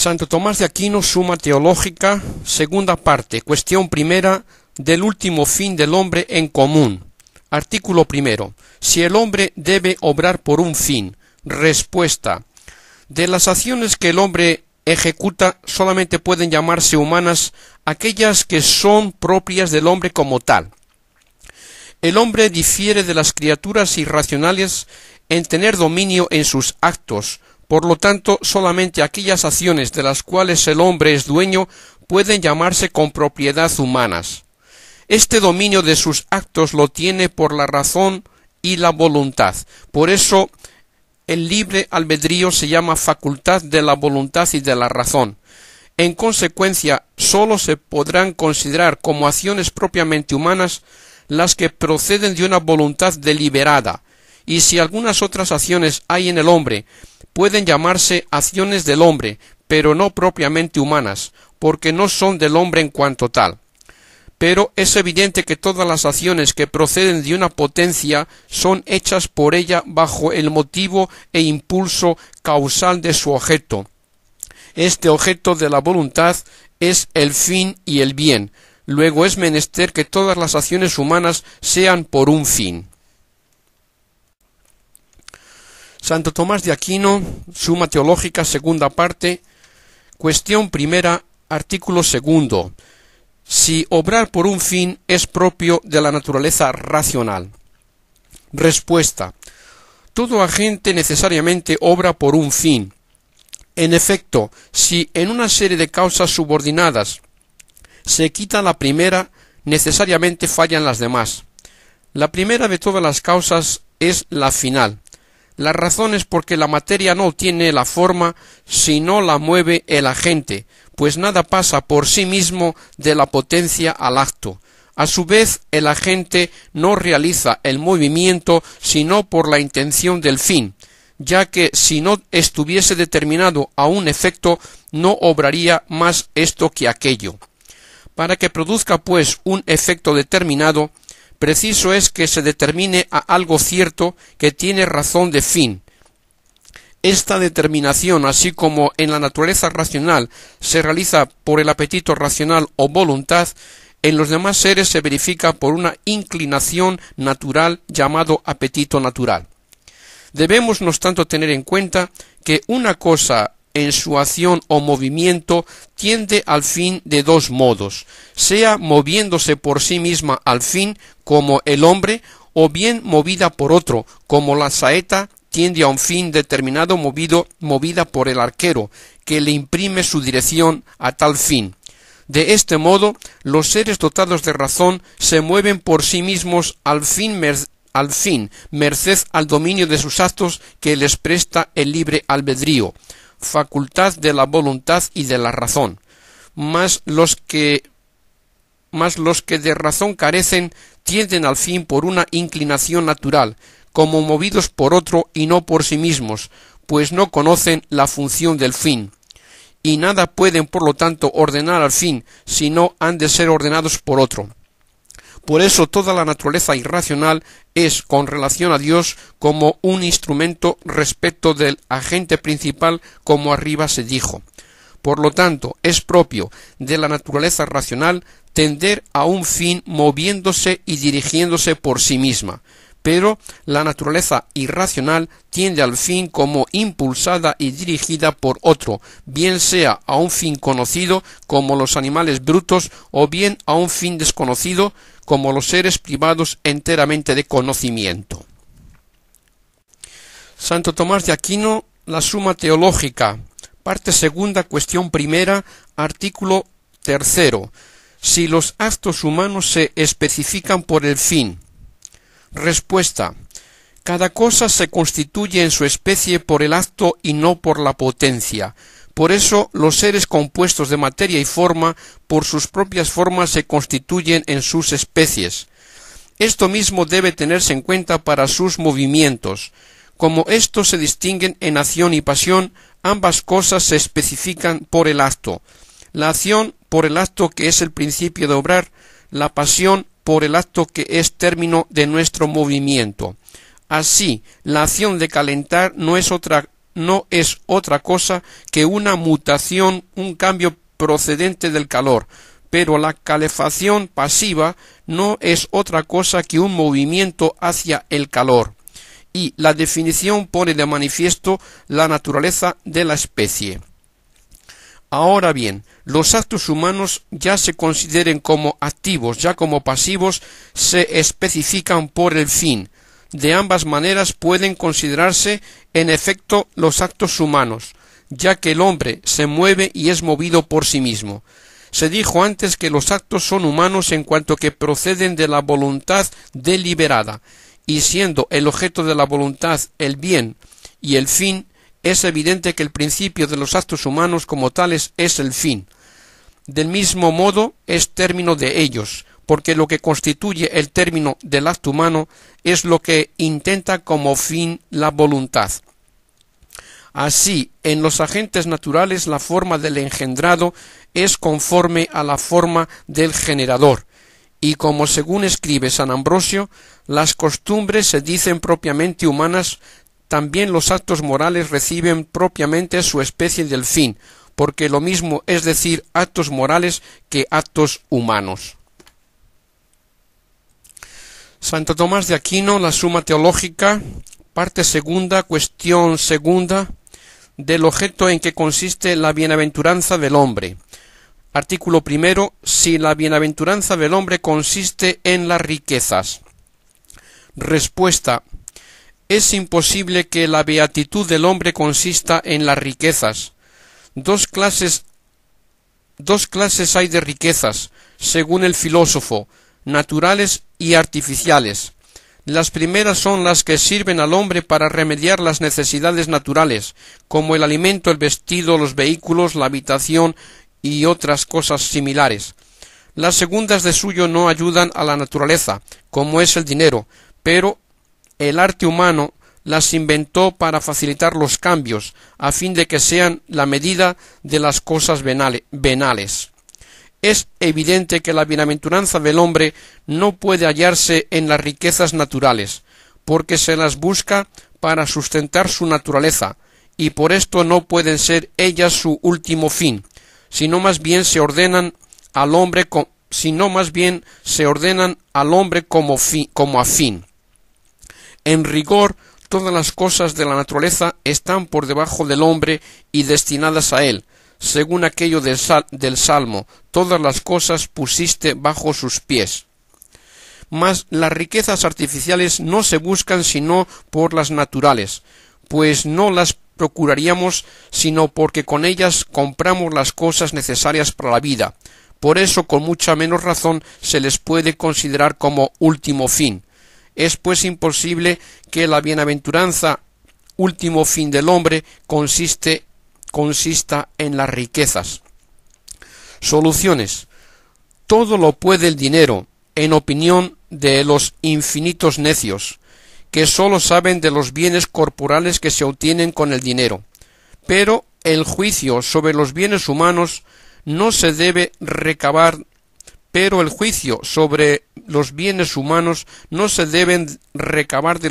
Santo Tomás de Aquino, Suma Teológica, segunda parte, cuestión primera, del último fin del hombre en común. Artículo primero. Si el hombre debe obrar por un fin. Respuesta. De las acciones que el hombre ejecuta solamente pueden llamarse humanas aquellas que son propias del hombre como tal. El hombre difiere de las criaturas irracionales en tener dominio en sus actos. Por lo tanto, solamente aquellas acciones de las cuales el hombre es dueño pueden llamarse con propiedad humanas. Este dominio de sus actos lo tiene por la razón y la voluntad. Por eso, el libre albedrío se llama facultad de la voluntad y de la razón. En consecuencia, sólo se podrán considerar como acciones propiamente humanas las que proceden de una voluntad deliberada, y si algunas otras acciones hay en el hombre, pueden llamarse acciones del hombre, pero no propiamente humanas, porque no son del hombre en cuanto tal. Pero es evidente que todas las acciones que proceden de una potencia son hechas por ella bajo el motivo e impulso causal de su objeto. Este objeto de la voluntad es el fin y el bien. Luego es menester que todas las acciones humanas sean por un fin. Santo Tomás de Aquino, Suma Teológica, segunda parte, cuestión primera, artículo segundo. Si obrar por un fin es propio de la naturaleza racional. Respuesta. Todo agente necesariamente obra por un fin. En efecto, si en una serie de causas subordinadas se quita la primera, necesariamente fallan las demás. La primera de todas las causas es la final. La razón es porque la materia no tiene la forma si no la mueve el agente, pues nada pasa por sí mismo de la potencia al acto. A su vez, el agente no realiza el movimiento sino por la intención del fin, ya que si no estuviese determinado a un efecto, no obraría más esto que aquello. Para que produzca, pues, un efecto determinado, preciso es que se determine a algo cierto que tiene razón de fin. Esta determinación, así como en la naturaleza racional se realiza por el apetito racional o voluntad, en los demás seres se verifica por una inclinación natural llamado apetito natural. Debemos, no obstante, tener en cuenta que una cosa en su acción o movimiento tiende al fin de dos modos, sea moviéndose por sí misma al fin, como el hombre, o bien movida por otro, como la saeta tiende a un fin determinado movida por el arquero, que le imprime su dirección a tal fin. De este modo, los seres dotados de razón se mueven por sí mismos al fin, merced al dominio de sus actos que les presta el libre albedrío, facultad de la voluntad y de la razón. Mas los que de razón carecen tienden al fin por una inclinación natural, como movidos por otro y no por sí mismos, pues no conocen la función del fin, y nada pueden por lo tanto ordenar al fin, sino han de ser ordenados por otro. Por eso toda la naturaleza irracional es, con relación a Dios, como un instrumento respecto del agente principal, como arriba se dijo. Por lo tanto, es propio de la naturaleza racional tender a un fin moviéndose y dirigiéndose por sí misma, pero la naturaleza irracional tiende al fin como impulsada y dirigida por otro, bien sea a un fin conocido, como los animales brutos, o bien a un fin desconocido, como los seres privados enteramente de conocimiento. Santo Tomás de Aquino, la Suma Teológica, parte segunda, cuestión primera, artículo tercero. Si los actos humanos se especifican por el fin. Respuesta. Cada cosa se constituye en su especie por el acto y no por la potencia. Por eso los seres compuestos de materia y forma, por sus propias formas se constituyen en sus especies. Esto mismo debe tenerse en cuenta para sus movimientos. Como estos se distinguen en acción y pasión, ambas cosas se especifican por el acto. La acción por el acto que es el principio de obrar, la pasión por el acto que es término de nuestro movimiento. Así, la acción de calentar no es otra no es otra cosa que una mutación, un cambio procedente del calor, pero la calefacción pasiva no es otra cosa que un movimiento hacia el calor, y la definición pone de manifiesto la naturaleza de la especie. Ahora bien, los actos humanos, ya se consideren como activos, ya como pasivos, se especifican por el fin. De ambas maneras pueden considerarse en efecto los actos humanos, ya que el hombre se mueve y es movido por sí mismo. Se dijo antes que los actos son humanos en cuanto que proceden de la voluntad deliberada, y siendo el objeto de la voluntad el bien y el fin, es evidente que el principio de los actos humanos como tales es el fin. Del mismo modo es término de ellos, porque lo que constituye el término del acto humano es lo que intenta como fin la voluntad. Así, en los agentes naturales la forma del engendrado es conforme a la forma del generador, y como según escribe San Ambrosio, las costumbres se dicen propiamente humanas, también los actos morales reciben propiamente su especie del fin, porque lo mismo es decir actos morales que actos humanos. Santo Tomás de Aquino, la Suma Teológica, parte segunda, cuestión segunda, del objeto en que consiste la bienaventuranza del hombre. Artículo primero, si la bienaventuranza del hombre consiste en las riquezas. Respuesta. Es imposible que la beatitud del hombre consista en las riquezas. Dos clases hay de riquezas, según el filósofo, naturales y artificiales. Las primeras son las que sirven al hombre para remediar las necesidades naturales, como el alimento, el vestido, los vehículos, la habitación y otras cosas similares. Las segundas de suyo no ayudan a la naturaleza, como es el dinero, pero el arte humano las inventó para facilitar los cambios, a fin de que sean la medida de las cosas venales. Es evidente que la bienaventuranza del hombre no puede hallarse en las riquezas naturales, porque se las busca para sustentar su naturaleza, y por esto no pueden ser ellas su último fin, sino más bien se ordenan al hombre como a fin. En rigor, todas las cosas de la naturaleza están por debajo del hombre y destinadas a él, según aquello del Salmo, todas las cosas pusiste bajo sus pies. Mas las riquezas artificiales no se buscan sino por las naturales, pues no las procuraríamos sino porque con ellas compramos las cosas necesarias para la vida. Por eso con mucha menos razón se les puede considerar como último fin. Es pues imposible que la bienaventuranza, último fin del hombre, consista en las riquezas. Soluciones. Todo lo puede el dinero, en opinión de los infinitos necios, que sólo saben de los bienes corporales que se obtienen con el dinero. Pero el juicio sobre los bienes humanos no se debe recabar de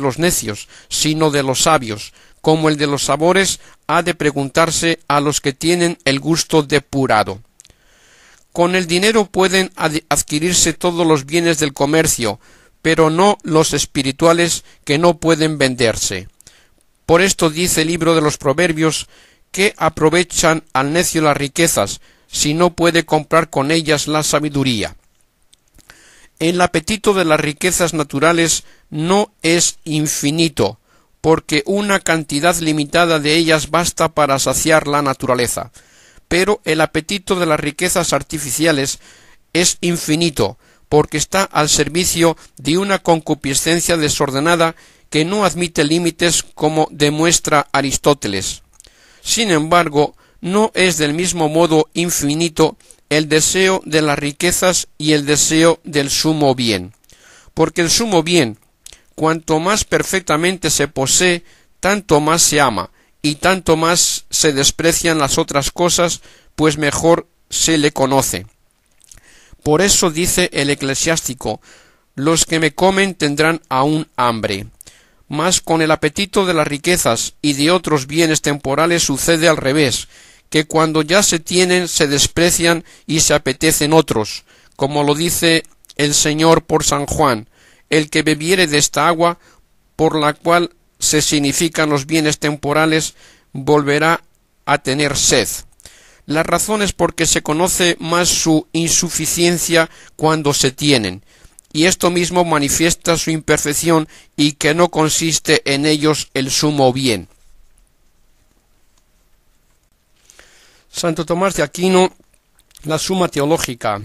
los necios, sino de los sabios, como el de los sabores ha de preguntarse a los que tienen el gusto depurado. Con el dinero pueden adquirirse todos los bienes del comercio, pero no los espirituales que no pueden venderse. Por esto dice el libro de los Proverbios que aprovechan al necio las riquezas, si no puede comprar con ellas la sabiduría. El apetito de las riquezas naturales no es infinito, porque una cantidad limitada de ellas basta para saciar la naturaleza. Pero el apetito de las riquezas artificiales es infinito, porque está al servicio de una concupiscencia desordenada que no admite límites, como demuestra Aristóteles. Sin embargo, no es del mismo modo infinito el deseo de las riquezas y el deseo del sumo bien, porque el sumo bien, cuanto más perfectamente se posee, tanto más se ama, y tanto más se desprecian las otras cosas, pues mejor se le conoce. Por eso dice el eclesiástico: los que me comen tendrán aún hambre. Mas con el apetito de las riquezas y de otros bienes temporales sucede al revés, que cuando ya se tienen se desprecian y se apetecen otros, como lo dice el Señor por San Juan: el que bebiere de esta agua, por la cual se significan los bienes temporales, volverá a tener sed. La razón es porque se conoce más su insuficiencia cuando se tienen, y esto mismo manifiesta su imperfección y que no consiste en ellos el sumo bien. Santo Tomás de Aquino, la Suma Teológica,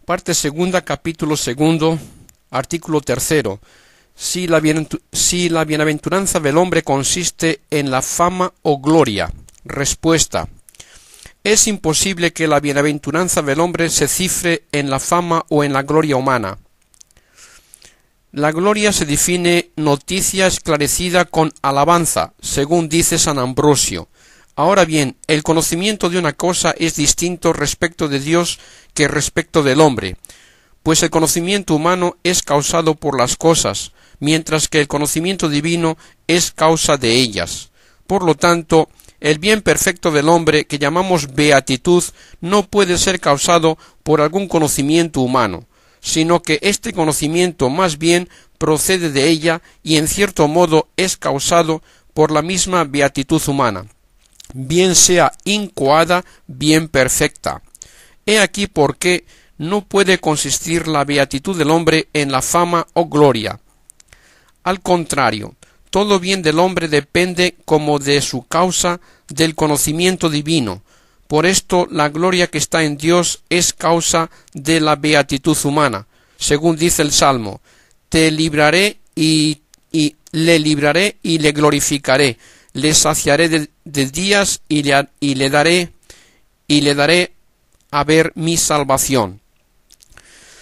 parte segunda, capítulo segundo, artículo tercero. Si la bienaventuranza del hombre consiste en la fama o gloria. Respuesta: es imposible que la bienaventuranza del hombre se cifre en la fama o en la gloria humana. La gloria se define noticia esclarecida con alabanza, según dice San Ambrosio. Ahora bien, el conocimiento de una cosa es distinto respecto de Dios que respecto del hombre, pues el conocimiento humano es causado por las cosas, mientras que el conocimiento divino es causa de ellas. Por lo tanto, el bien perfecto del hombre, que llamamos beatitud, no puede ser causado por algún conocimiento humano, sino que este conocimiento más bien procede de ella y en cierto modo es causado por la misma beatitud humana, bien sea incoada, bien perfecta. He aquí por qué no puede consistir la beatitud del hombre en la fama o gloria. Al contrario, todo bien del hombre depende como de su causa del conocimiento divino. Por esto la gloria que está en Dios es causa de la beatitud humana, según dice el Salmo: te libraré y le libraré y le glorificaré, le saciaré de días y le daré a ver mi salvación.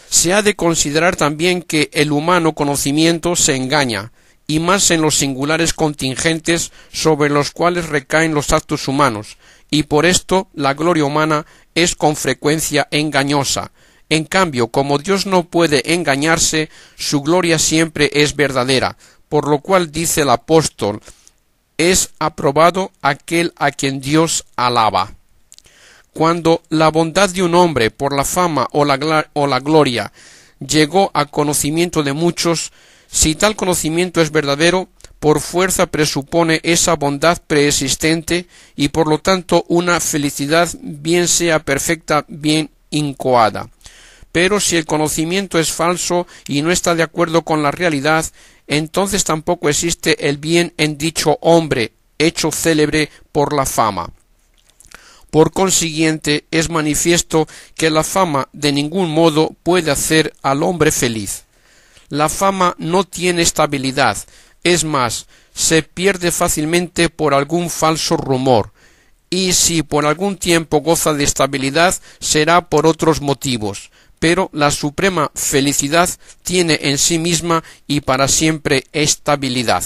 Se ha de considerar también que el humano conocimiento se engaña, y más en los singulares contingentes sobre los cuales recaen los actos humanos, y por esto la gloria humana es con frecuencia engañosa. En cambio, como Dios no puede engañarse, su gloria siempre es verdadera, por lo cual dice el apóstol: es aprobado aquel a quien Dios alaba. Cuando la bondad de un hombre por la fama o la gloria llegó a conocimiento de muchos, si tal conocimiento es verdadero, por fuerza presupone esa bondad preexistente y por lo tanto una felicidad, bien sea perfecta, bien incoada. Pero si el conocimiento es falso y no está de acuerdo con la realidad, entonces tampoco existe el bien en dicho hombre, hecho célebre por la fama. Por consiguiente, es manifiesto que la fama de ningún modo puede hacer al hombre feliz. La fama no tiene estabilidad, es más, se pierde fácilmente por algún falso rumor, y si por algún tiempo goza de estabilidad será por otros motivos, pero la suprema felicidad tiene en sí misma y para siempre estabilidad.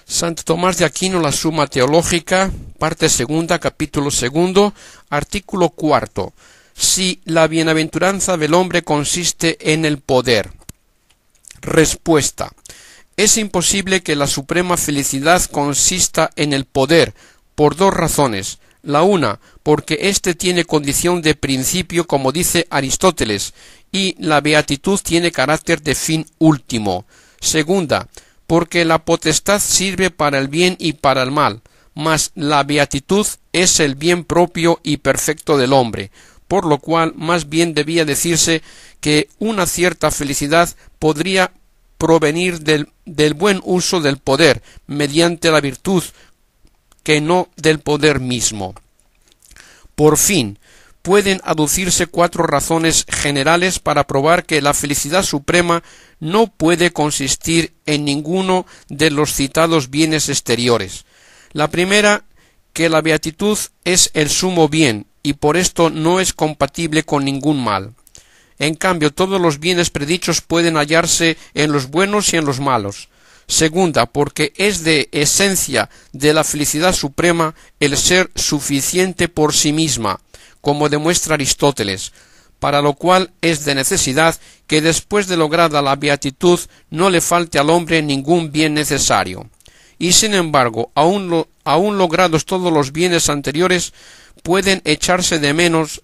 Santo Tomás de Aquino, la Suma Teológica, parte segunda, capítulo segundo, artículo cuarto. Si la bienaventuranza del hombre consiste en el poder. Respuesta: es imposible que la suprema felicidad consista en el poder, por dos razones. La una, porque éste tiene condición de principio, como dice Aristóteles, y la beatitud tiene carácter de fin último. Segunda, porque la potestad sirve para el bien y para el mal, mas la beatitud es el bien propio y perfecto del hombre, por lo cual más bien debía decirse que una cierta felicidad podría provenir del buen uso del poder, mediante la virtud, que no del poder mismo. Por fin, pueden aducirse 4 razones generales para probar que la felicidad suprema no puede consistir en ninguno de los citados bienes exteriores. La primera, que la beatitud es el sumo bien, y por esto no es compatible con ningún mal. En cambio, todos los bienes predichos pueden hallarse en los buenos y en los malos. Segunda, porque es de esencia de la felicidad suprema el ser suficiente por sí misma, como demuestra Aristóteles, para lo cual es de necesidad que después de lograda la beatitud no le falte al hombre ningún bien necesario. Y sin embargo, aun logrados todos los bienes anteriores, pueden echarse de menos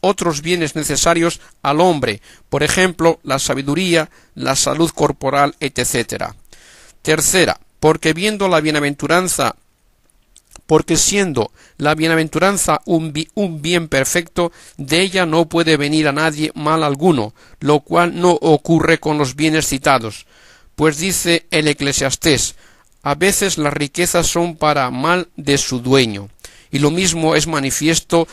otros bienes necesarios al hombre, por ejemplo, la sabiduría, la salud corporal, etc. Tercera, porque siendo la bienaventuranza un bien perfecto, de ella no puede venir a nadie mal alguno, lo cual no ocurre con los bienes citados, pues dice el Eclesiastés: a veces las riquezas son para mal de su dueño, y lo mismo es manifiesto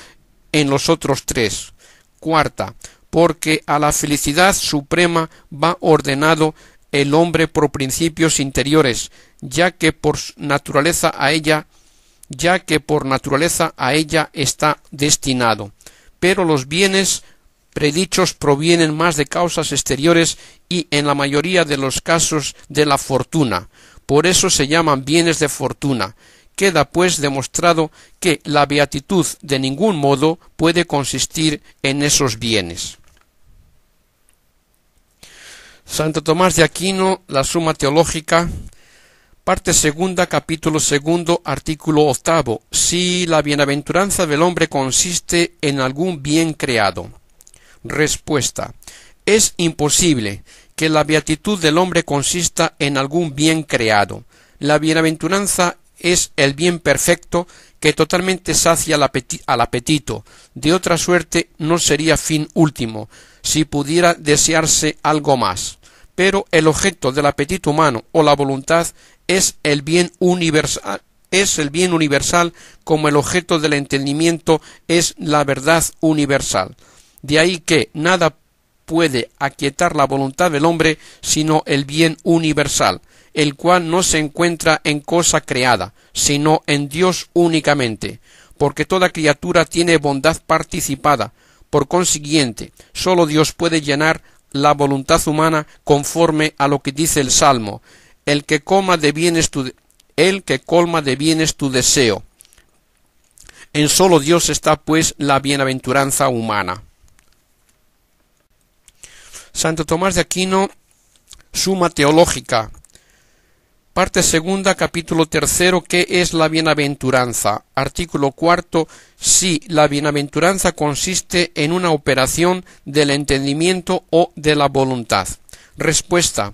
en los otros tres. Cuarta, porque a la felicidad suprema va ordenado el hombre por principios interiores, ya que por naturaleza a ella está destinado. Pero los bienes predichos provienen más de causas exteriores y en la mayoría de los casos de la fortuna. Por eso se llaman bienes de fortuna. Queda pues demostrado que la beatitud de ningún modo puede consistir en esos bienes. Santo Tomás de Aquino, la Suma Teológica, parte segunda, capítulo segundo, artículo 8. Si la bienaventuranza del hombre consiste en algún bien creado. Respuesta: es imposible que la beatitud del hombre consista en algún bien creado. La bienaventuranza es el bien perfecto que totalmente sacia al apetito. De otra suerte no sería fin último, si pudiera desearse algo más. Pero el objeto del apetito humano o la voluntad es el bien universal, como el objeto del entendimiento es la verdad universal. De ahí que nada puede aquietar la voluntad del hombre sino el bien universal, el cual no se encuentra en cosa creada, sino en Dios únicamente, porque toda criatura tiene bondad participada. Por consiguiente, sólo Dios puede llenar la voluntad humana conforme a lo que dice el Salmo: el que colma de bienes tu deseo. En sólo Dios está pues la bienaventuranza humana. Santo Tomás de Aquino, Suma Teológica, parte segunda, capítulo tercero, ¿qué es la bienaventuranza? Artículo cuarto, si la bienaventuranza consiste en una operación del entendimiento o de la voluntad. Respuesta: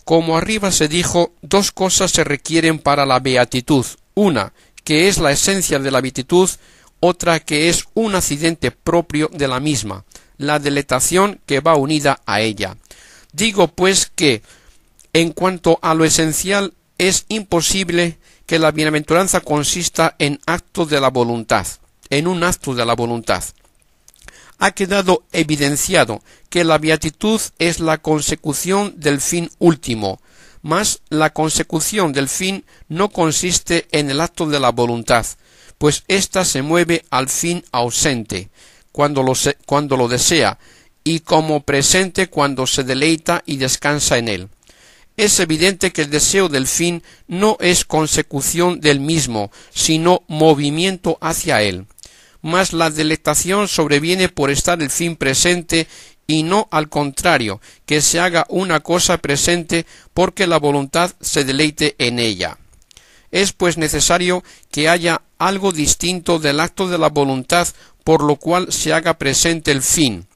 como arriba se dijo, dos cosas se requieren para la beatitud: una, que es la esencia de la beatitud; otra, que es un accidente propio de la misma, la deletación que va unida a ella. Digo pues que, en cuanto a lo esencial, es imposible que la bienaventuranza consista en un acto de la voluntad. Ha quedado evidenciado que la beatitud es la consecución del fin último, mas la consecución del fin no consiste en el acto de la voluntad, pues ésta se mueve al fin ausente, cuando lo desea, y como presente cuando se deleita y descansa en él. Es evidente que el deseo del fin no es consecución del mismo, sino movimiento hacia él. Mas la deleitación sobreviene por estar el fin presente y no al contrario, que se haga una cosa presente porque la voluntad se deleite en ella. Es pues necesario que haya algo distinto del acto de la voluntad por lo cual se haga presente el fin.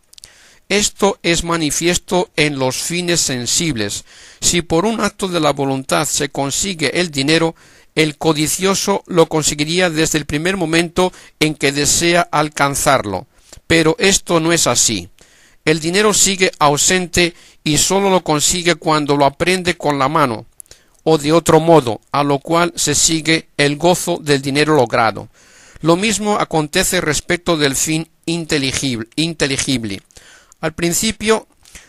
Esto es manifiesto en los fines sensibles. Si por un acto de la voluntad se consigue el dinero, el codicioso lo conseguiría desde el primer momento en que desea alcanzarlo. Pero esto no es así. El dinero sigue ausente y sólo lo consigue cuando lo aprende con la mano, o de otro modo, a lo cual se sigue el gozo del dinero logrado. Lo mismo acontece respecto del fin inteligible. Al principio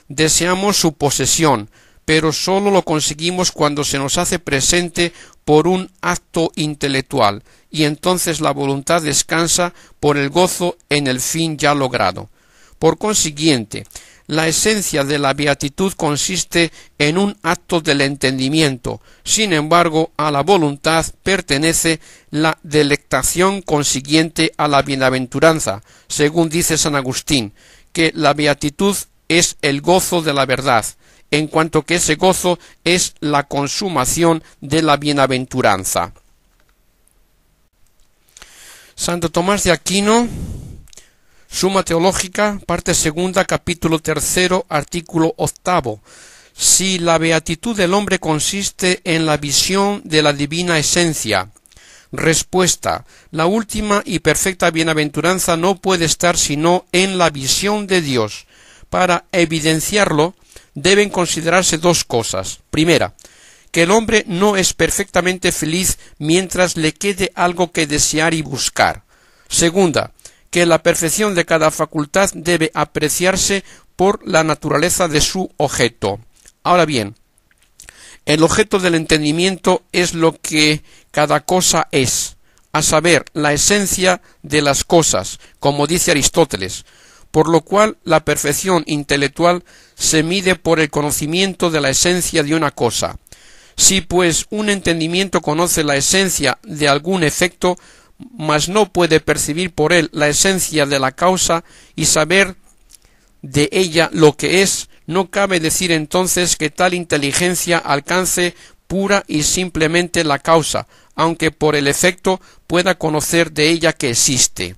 deseamos su posesión, pero sólo lo conseguimos cuando se nos hace presente por un acto intelectual, y entonces la voluntad descansa por el gozo en el fin ya logrado. Por consiguiente, La esencia de la beatitud consiste en un acto del entendimiento. Sin embargo, a la voluntad pertenece la delectación consiguiente a la bienaventuranza, según dice San Agustín, que la beatitud es el gozo de la verdad, en cuanto que ese gozo es la consumación de la bienaventuranza. Santo Tomás de Aquino, Suma Teológica, parte segunda, capítulo 3, artículo 8. Si la beatitud del hombre consiste en la visión de la divina esencia. Respuesta: la última y perfecta bienaventuranza no puede estar sino en la visión de Dios. Para evidenciarlo, deben considerarse dos cosas. Primera, que el hombre no es perfectamente feliz mientras le quede algo que desear y buscar. Segunda, que la perfección de cada facultad debe apreciarse por la naturaleza de su objeto. Ahora bien, el objeto del entendimiento es lo que cada cosa es, a saber, la esencia de las cosas, como dice Aristóteles, por lo cual la perfección intelectual se mide por el conocimiento de la esencia de una cosa. Si pues un entendimiento conoce la esencia de algún efecto, mas no puede percibir por él la esencia de la causa y saber de ella lo que es, no cabe decir entonces que tal inteligencia alcance pura y simplemente la causa, aunque por el efecto pueda conocer de ella que existe.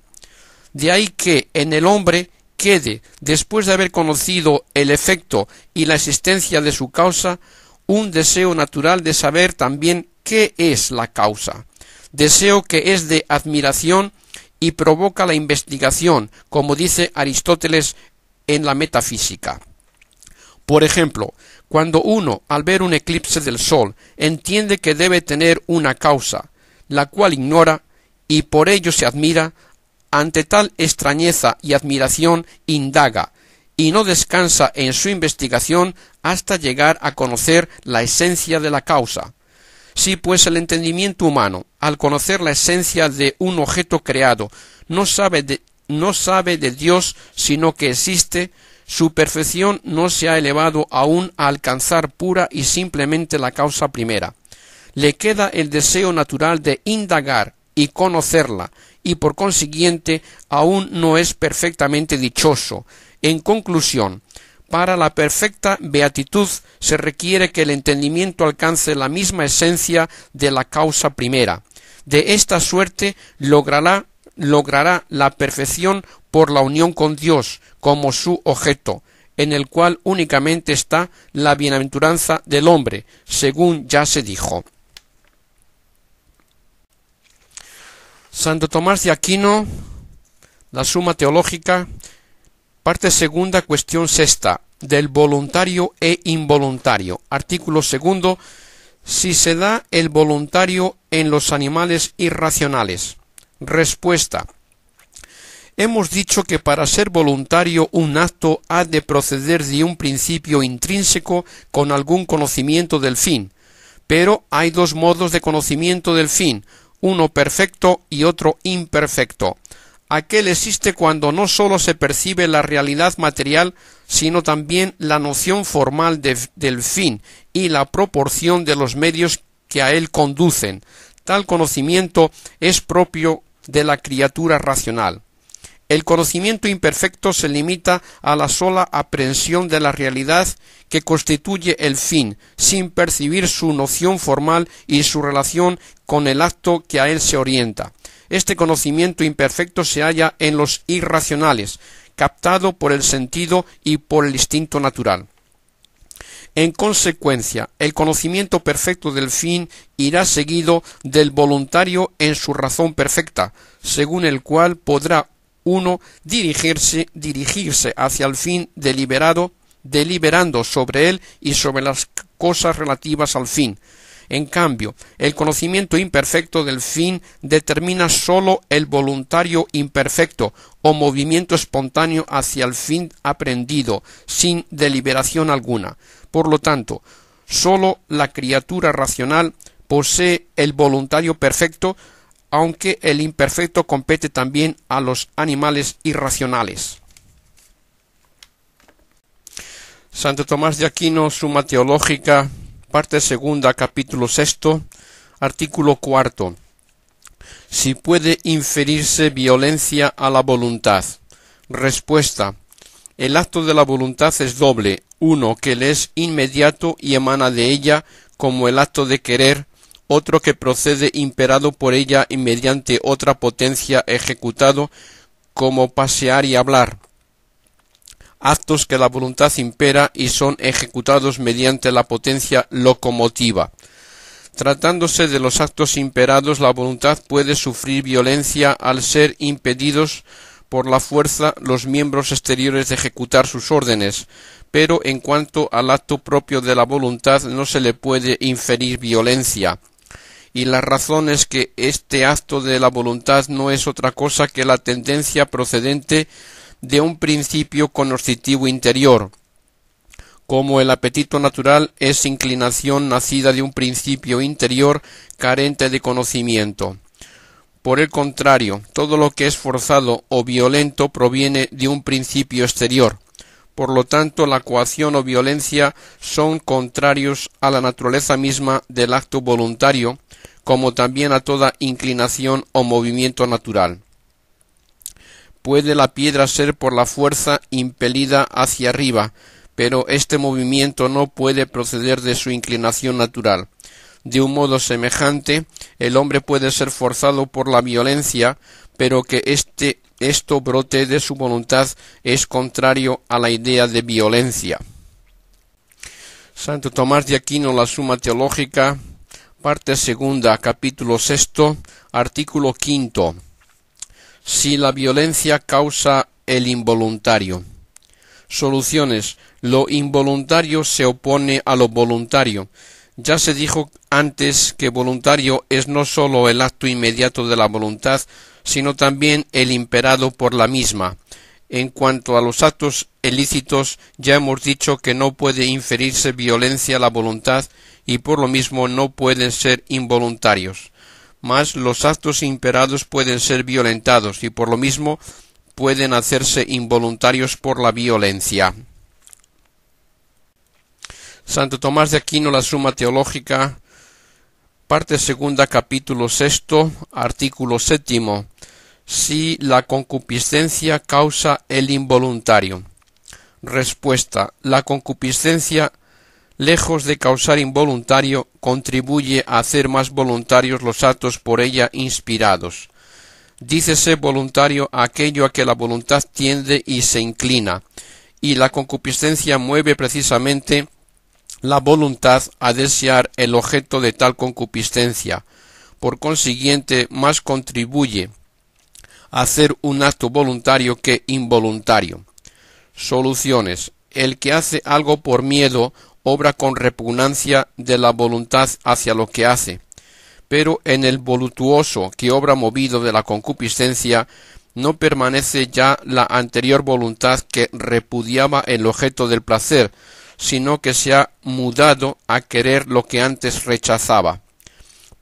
De ahí que en el hombre quede, después de haber conocido el efecto y la existencia de su causa, un deseo natural de saber también qué es la causa. Deseo que es de admiración y provoca la investigación, como dice Aristóteles en la Metafísica. Por ejemplo, cuando uno, al ver un eclipse del sol, entiende que debe tener una causa, la cual ignora, y por ello se admira, ante tal extrañeza y admiración indaga, y no descansa en su investigación hasta llegar a conocer la esencia de la causa. Si pues el entendimiento humano, al conocer la esencia de un objeto creado, no sabe de Dios, sino que existe, su perfección no se ha elevado aún a alcanzar pura y simplemente la causa primera. Le queda el deseo natural de indagar y conocerla, y por consiguiente aún no es perfectamente dichoso. En conclusión, para la perfecta beatitud se requiere que el entendimiento alcance la misma esencia de la causa primera. De esta suerte logrará la perfección por la unión con Dios como su objeto, en el cual únicamente está la bienaventuranza del hombre, según ya se dijo. Santo Tomás de Aquino, la Suma Teológica, parte segunda, cuestión sexta, del voluntario e involuntario. Artículo segundo, si se da el voluntario en los animales irracionales. Respuesta. Hemos dicho que para ser voluntario un acto ha de proceder de un principio intrínseco con algún conocimiento del fin, pero hay dos modos de conocimiento del fin, uno perfecto y otro imperfecto. Aquel existe cuando no sólo se percibe la realidad material, sino también la noción formal del fin y la proporción de los medios que a él conducen. Tal conocimiento es propio de la criatura racional. El conocimiento imperfecto se limita a la sola aprehensión de la realidad que constituye el fin, sin percibir su noción formal y su relación con el acto que a él se orienta. Este conocimiento imperfecto se halla en los irracionales, captado por el sentido y por el instinto natural. En consecuencia, el conocimiento perfecto del fin irá seguido del voluntario en su razón perfecta, según el cual podrá uno dirigirse hacia el fin deliberando sobre él y sobre las cosas relativas al fin. En cambio, el conocimiento imperfecto del fin determina sólo el voluntario imperfecto o movimiento espontáneo hacia el fin aprendido, sin deliberación alguna. Por lo tanto, sólo la criatura racional posee el voluntario perfecto, aunque el imperfecto compete también a los animales irracionales. Santo Tomás de Aquino, Suma Teológica, parte segunda, capítulo 6, artículo 4. Si puede inferirse violencia a la voluntad. Respuesta. El acto de la voluntad es doble, uno que le es inmediato y emana de ella, como el acto de querer, otro que procede imperado por ella y mediante otra potencia ejecutado, como pasear y hablar. Actos que la voluntad impera y son ejecutados mediante la potencia locomotiva. Tratándose de los actos imperados, la voluntad puede sufrir violencia al ser impedidos por la fuerza los miembros exteriores de ejecutar sus órdenes, pero en cuanto al acto propio de la voluntad no se le puede inferir violencia. Y la razón es que este acto de la voluntad no es otra cosa que la tendencia procedente de un principio conoscitivo interior, como el apetito natural es inclinación nacida de un principio interior carente de conocimiento. Por el contrario, todo lo que es forzado o violento proviene de un principio exterior. Por lo tanto, la coacción o violencia son contrarios a la naturaleza misma del acto voluntario, como también a toda inclinación o movimiento natural. Puede la piedra ser por la fuerza impelida hacia arriba, pero este sto no puede proceder de su inclinación natural. De un modo semejante, el hombre puede ser forzado por la violencia, pero que esto brote de su voluntad es contrario a la idea de violencia. Santo Tomás de Aquino, la Suma Teológica, parte segunda, capítulo 6, artículo 5. Si la violencia causa el involuntario. Soluciones. Lo involuntario se opone a lo voluntario. Ya se dijo antes que voluntario es no sólo el acto inmediato de la voluntad, sino también el imperado por la misma. En cuanto a los actos ilícitos, ya hemos dicho que no puede inferirse violencia a la voluntad y por lo mismo no pueden ser involuntarios. Mas los actos imperados pueden ser violentados y por lo mismo pueden hacerse involuntarios por la violencia. Santo Tomás de Aquino, la Suma Teológica, parte segunda, capítulo 6, artículo 7. Si la concupiscencia causa el involuntario. Respuesta. La concupiscencia, lejos de causar involuntario, contribuye a hacer más voluntarios los actos por ella inspirados. Dícese voluntario aquello a que la voluntad tiende y se inclina, y la concupiscencia mueve precisamente la voluntad a desear el objeto de tal concupiscencia. Por consiguiente, más contribuye a hacer un acto voluntario que involuntario. Soluciones. El que hace algo por miedo obra con repugnancia de la voluntad hacia lo que hace, pero en el voluptuoso que obra movido de la concupiscencia no permanece ya la anterior voluntad que repudiaba el objeto del placer, sino que se ha mudado a querer lo que antes rechazaba.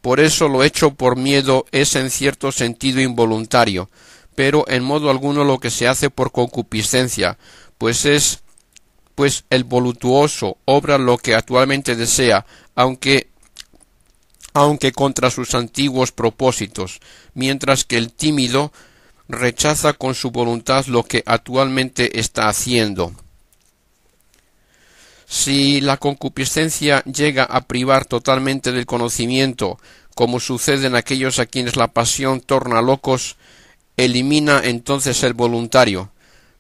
Por eso lo hecho por miedo es en cierto sentido involuntario, pero en modo alguno lo que se hace por concupiscencia, pues el voluptuoso obra lo que actualmente desea, aunque contra sus antiguos propósitos, mientras que el tímido rechaza con su voluntad lo que actualmente está haciendo. Si la concupiscencia llega a privar totalmente del conocimiento, como sucede en aquellos a quienes la pasión torna locos, elimina entonces el voluntario,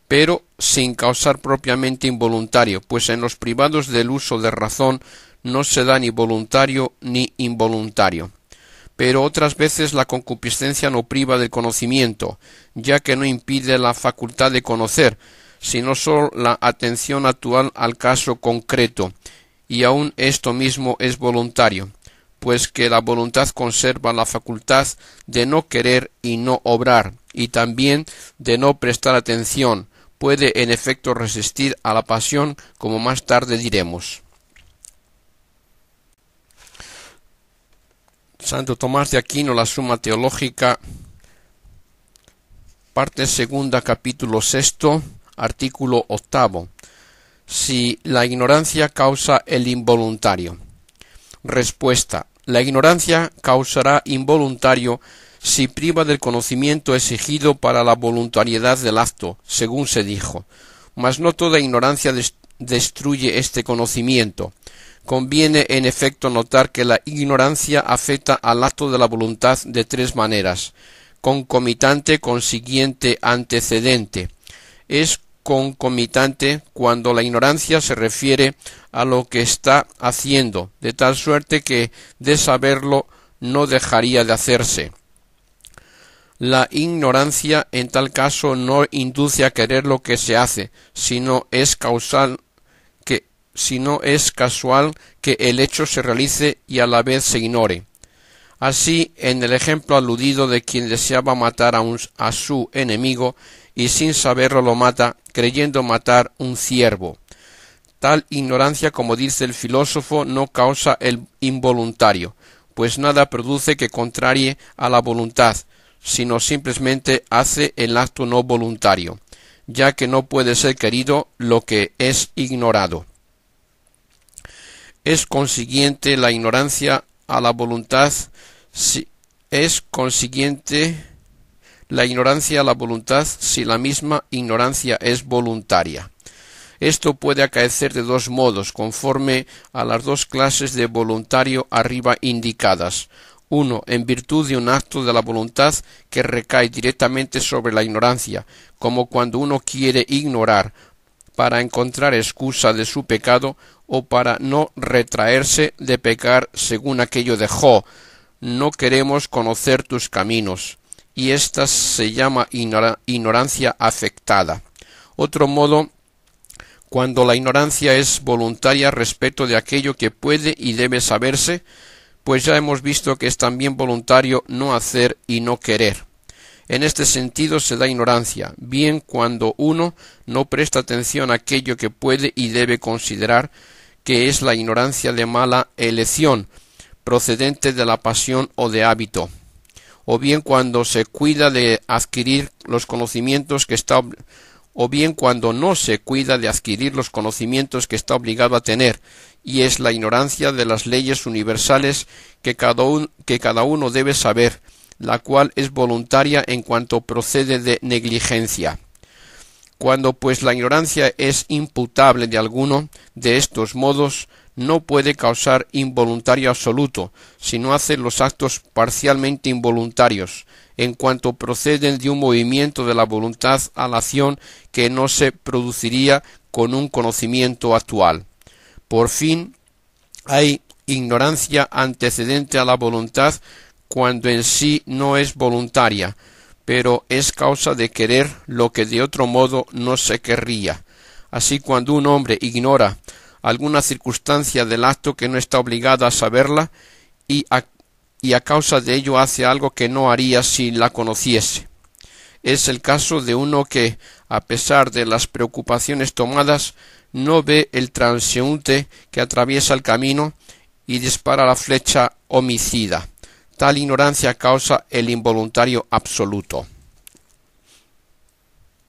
pero sin causar propiamente involuntario, pues en los privados del uso de razón no se da ni voluntario ni involuntario. Pero otras veces la concupiscencia no priva del conocimiento, ya que no impide la facultad de conocer, sino sólo la atención actual al caso concreto, y aun esto mismo es voluntario, pues que la voluntad conserva la facultad de no querer y no obrar, y también de no prestar atención, puede en efecto resistir a la pasión, como más tarde diremos. Santo Tomás de Aquino, la Suma Teológica, parte segunda, capítulo 6, artículo 8. si la ignorancia causa el involuntario. Respuesta: la ignorancia causará involuntario si priva del conocimiento exigido para la voluntariedad del acto, según se dijo. Mas no toda ignorancia destruye este conocimiento. Conviene en efecto notar que la ignorancia afecta al acto de la voluntad de tres maneras: concomitante, consiguiente, antecedente. Es concomitante cuando la ignorancia se refiere a lo que está haciendo, de tal suerte que de saberlo no dejaría de hacerse. La ignorancia en tal caso no induce a querer lo que se hace, sino es casual que el hecho se realice y a la vez se ignore. Así, en el ejemplo aludido de quien deseaba matar a su enemigo y sin saberlo lo mata, creyendo matar un ciervo. Tal ignorancia, como dice el filósofo, no causa el involuntario, pues nada produce que contrarie a la voluntad, sino simplemente hace el acto no voluntario, ya que no puede ser querido lo que es ignorado. Es consiguiente la ignorancia a la voluntad si la misma ignorancia es voluntaria. Esto puede acaecer de dos modos, conforme a las dos clases de voluntario arriba indicadas. Uno, en virtud de un acto de la voluntad que recae directamente sobre la ignorancia, como cuando uno quiere ignorar para encontrar excusa de su pecado o para no retraerse de pecar, según aquello de Job: no queremos conocer tus caminos, y esta se llama ignorancia afectada. Otro modo, cuando la ignorancia es voluntaria respecto de aquello que puede y debe saberse, pues ya hemos visto que es también voluntario no hacer y no querer. En este sentido se da ignorancia, bien cuando uno no presta atención a aquello que puede y debe considerar, que es la ignorancia de mala elección, procedente de la pasión o de hábito, o bien cuando se cuida de adquirir los conocimientos que está cuando no se cuida de adquirir los conocimientos que está obligado a tener, y es la ignorancia de las leyes universales que cada uno debe saber, la cual es voluntaria en cuanto procede de negligencia. Cuando pues la ignorancia es imputable de alguno de estos modos, no puede causar involuntario absoluto, sino hace los actos parcialmente involuntarios, en cuanto proceden de un movimiento de la voluntad a la acción que no se produciría con un conocimiento actual. Por fin, hay ignorancia antecedente a la voluntad cuando en sí no es voluntaria, pero es causa de querer lo que de otro modo no se querría. Así, cuando un hombre ignora alguna circunstancia del acto que no está obligado a saberla, y a causa de ello hace algo que no haría si la conociese. Es el caso de uno que, a pesar de las preocupaciones tomadas, no ve el transeúnte que atraviesa el camino y dispara la flecha homicida. Tal ignorancia causa el involuntario absoluto.